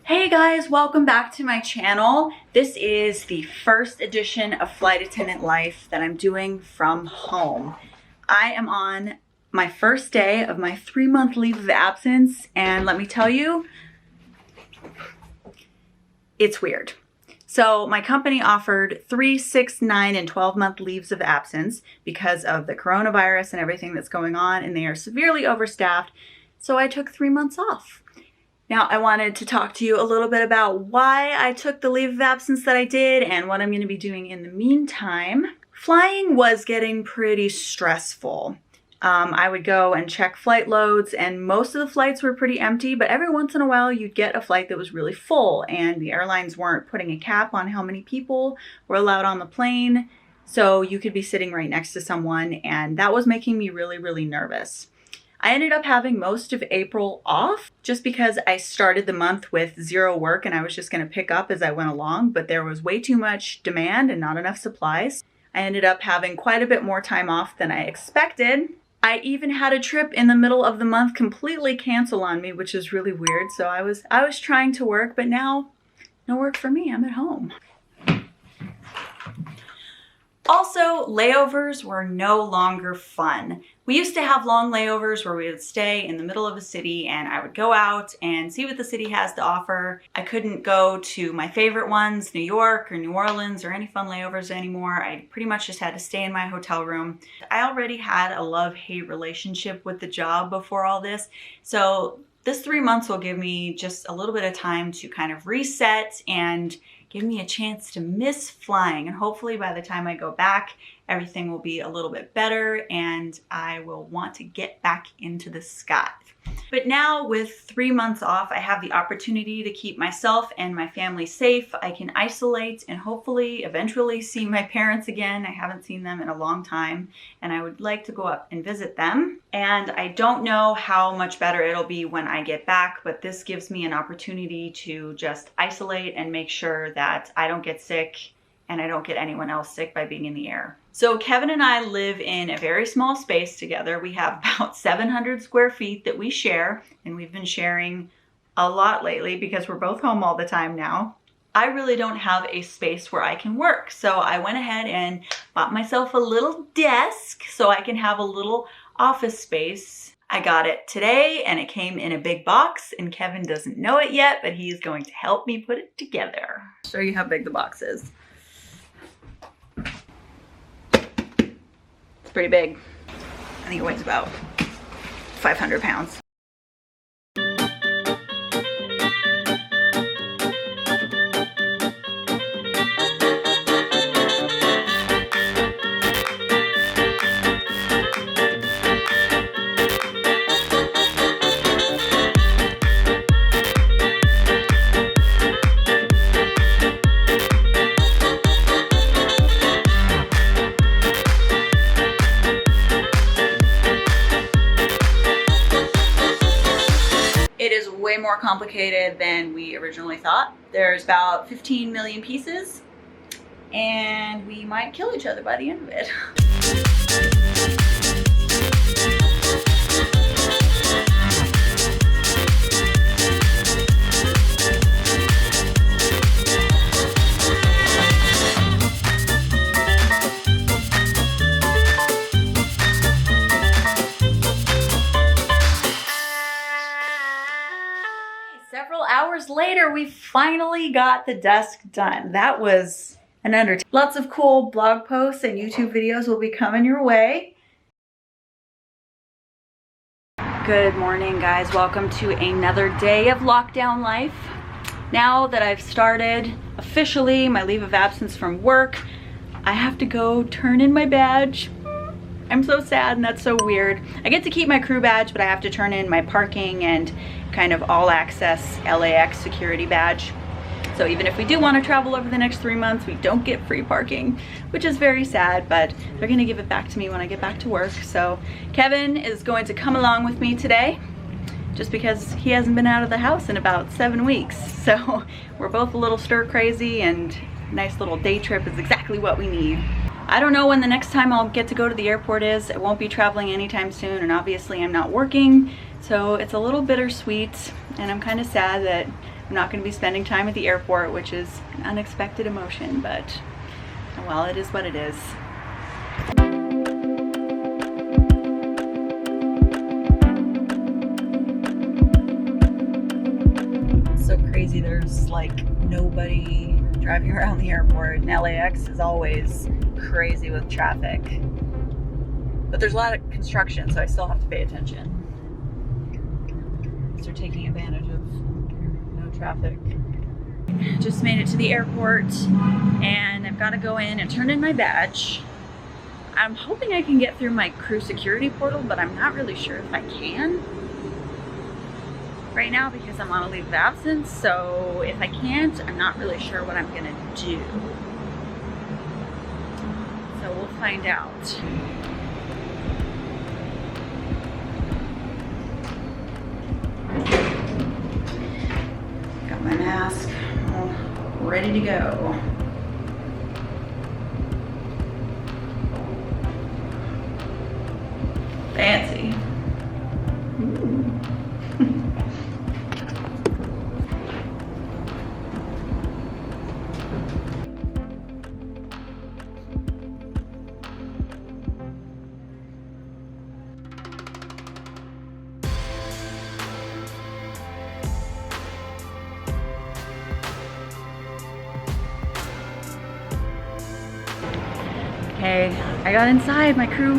Hey guys, welcome back to my channel. This is the first edition of Flight Attendant Life that I'm doing from home. I am on my first day of my 3-month leave of absence, and let me tell you, it's weird. So my company offered 3, 6, 9, and 12-month leaves of absence because of the coronavirus and everything that's going on, and they are severely overstaffed. So I took 3 months off. Now, I wanted to talk to you a little bit about why I took the leave of absence that I did and what I'm going to be doing in the meantime. Flying was getting pretty stressful. I would go and check flight loads, and most of the flights were pretty empty, but every once in a while you'd get a flight that was really full, and the airlines weren't putting a cap on how many people were allowed on the plane, so you could be sitting right next to someone, and that was making me really, really nervous. I ended up having most of April off just because I started the month with 0 work and I was just going to pick up as I went along, but there was way too much demand and not enough supplies. I ended up having quite a bit more time off than I expected. I even had a trip in the middle of the month completely cancel on me, which is really weird. So I was trying to work, but now no work for me. I'm at home. Also, layovers were no longer fun. We used to have long layovers where we would stay in the middle of a city and I would go out and see what the city has to offer. I couldn't go to my favorite ones, New York or New Orleans, or any fun layovers anymore. I pretty much just had to stay in my hotel room. I already had a love-hate relationship with the job before all this, so this 3 months will give me just a little bit of time to kind of reset and give me a chance to miss flying. And hopefully by the time I go back, everything will be a little bit better and I will want to get back into the sky. But now with 3 months off, I have the opportunity to keep myself and my family safe. I can isolate and hopefully eventually see my parents again. I haven't seen them in a long time and I would like to go up and visit them. And I don't know how much better it'll be when I get back, but this gives me an opportunity to just isolate and make sure that I don't get sick and I don't get anyone else sick by being in the air. So Kevin and I live in a very small space together. We have about 700 square feet that we share, and we've been sharing a lot lately because we're both home all the time now. I really don't have a space where I can work, so I went ahead and bought myself a little desk so I can have a little office space. I got it today and it came in a big box, and Kevin doesn't know it yet, but he's going to help me put it together. I'll show you how big the box is. Pretty big. I think it weighs about 500 pounds. Way more complicated than we originally thought. There's about 15 million pieces and we might kill each other by the end of it. Several hours later, we finally got the desk done. That was an undertaking. Lots of cool blog posts and YouTube videos will be coming your way. Good morning, guys. Welcome to another day of lockdown life. Now that I've started officially my leave of absence from work, I have to go turn in my badge. I'm so sad and that's so weird. I get to keep my crew badge, but I have to turn in my parking and kind of all access LAX security badge. So even if we do want to travel over the next 3 months, we don't get free parking, which is very sad, but they're gonna give it back to me when I get back to work. So Kevin is going to come along with me today just because he hasn't been out of the house in about 7 weeks. So we're both a little stir crazy and a nice little day trip is exactly what we need. I don't know when the next time I'll get to go to the airport is. I won't be traveling anytime soon, and obviously I'm not working, so it's a little bittersweet, and I'm kind of sad that I'm not going to be spending time at the airport, which is an unexpected emotion, but well, it is what it is. It's so crazy, there's like nobody driving around the airport, and LAX is always crazy with traffic. But there's a lot of construction, so I still have to pay attention. So they're taking advantage of no traffic. Just made it to the airport, and I've got to go in and turn in my badge. I'm hoping I can get through my crew security portal, but I'm not really sure if I can right now because I'm on a leave of absence. So if I can't, I'm not really sure what I'm gonna do. So we'll find out. Got my mask all ready to go. Fancy. Ooh. Okay, I got inside. My crew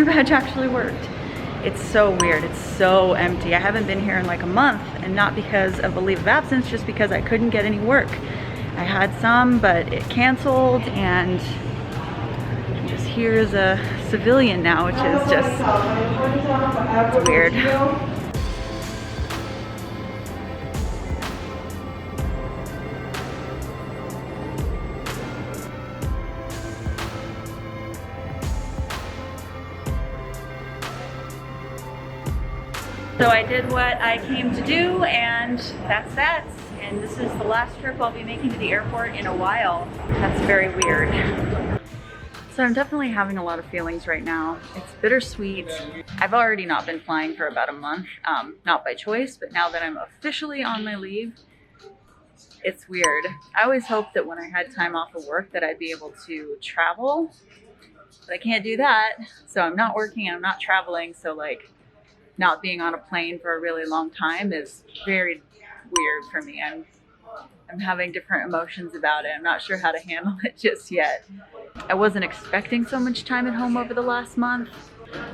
badge actually worked. It's so weird, it's so empty. I haven't been here in like a month, and not because of a leave of absence, just because I couldn't get any work. I had some, but it canceled, and I'm just here as a civilian now, which is just weird. So I did what I came to do, and that's that. And this is the last trip I'll be making to the airport in a while. That's very weird. So I'm definitely having a lot of feelings right now. It's bittersweet. I've already not been flying for about a month, not by choice, but now that I'm officially on my leave, it's weird. I always hoped that when I had time off of work that I'd be able to travel, but I can't do that. So I'm not working and I'm not traveling, so like, not being on a plane for a really long time is very weird for me. I'm having different emotions about it. I'm not sure how to handle it just yet. I wasn't expecting so much time at home over the last month,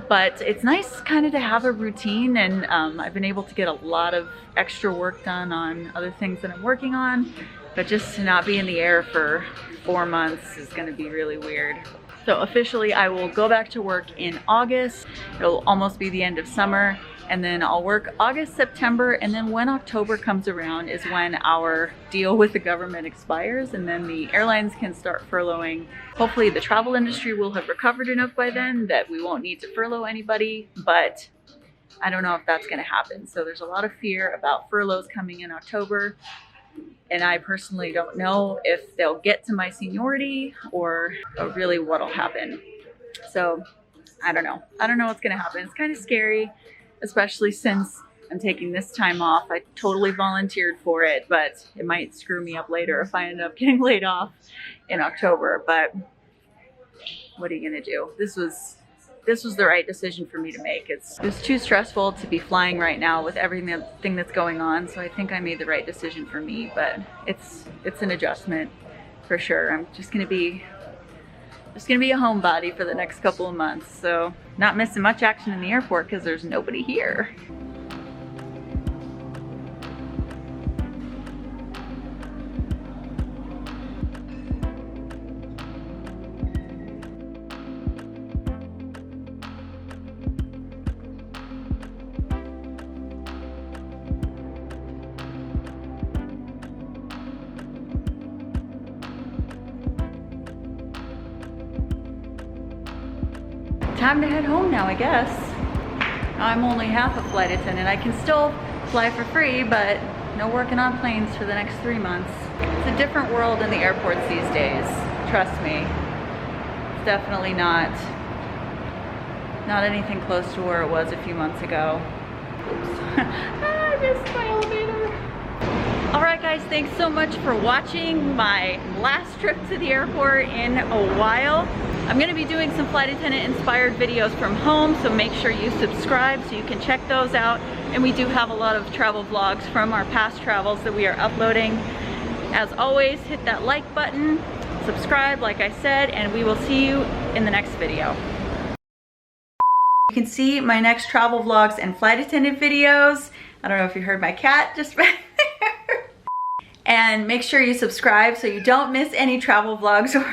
but it's nice kind of to have a routine, and I've been able to get a lot of extra work done on other things that I'm working on, but just to not be in the air for 4 months is going to be really weird. So officially I will go back to work in August. It'll almost be the end of summer, and then I'll work August, September, and then when October comes around is when our deal with the government expires, and then the airlines can start furloughing. Hopefully the travel industry will have recovered enough by then that we won't need to furlough anybody, but I don't know if that's going to happen. So there's a lot of fear about furloughs coming in October. And I personally don't know if they'll get to my seniority or really what'll happen. So I don't know. I don't know what's gonna happen. It's kind of scary, especially since I'm taking this time off. I totally volunteered for it, but it might screw me up later if I end up getting laid off in October. But what are you gonna do? This was the right decision for me to make. It was too stressful to be flying right now with everything that's going on, so I think I made the right decision for me, but it's an adjustment for sure. I'm just gonna be a homebody for the next couple of months, so not missing much action in the airport because there's nobody here. Time to head home now, I guess. I'm only half a flight attendant. I can still fly for free, but no working on planes for the next 3 months. It's a different world in the airports these days. Trust me. It's definitely not anything close to where it was a few months ago. Oops. I missed my elevator. All right, guys, thanks so much for watching my last trip to the airport in a while. I'm gonna be doing some flight attendant inspired videos from home, so make sure you subscribe so you can check those out. And we do have a lot of travel vlogs from our past travels that we are uploading. As always, hit that like button, subscribe like I said, and we will see you in the next video. You can see my next travel vlogs and flight attendant videos. I don't know if you heard my cat just back there. And make sure you subscribe so you don't miss any travel vlogs or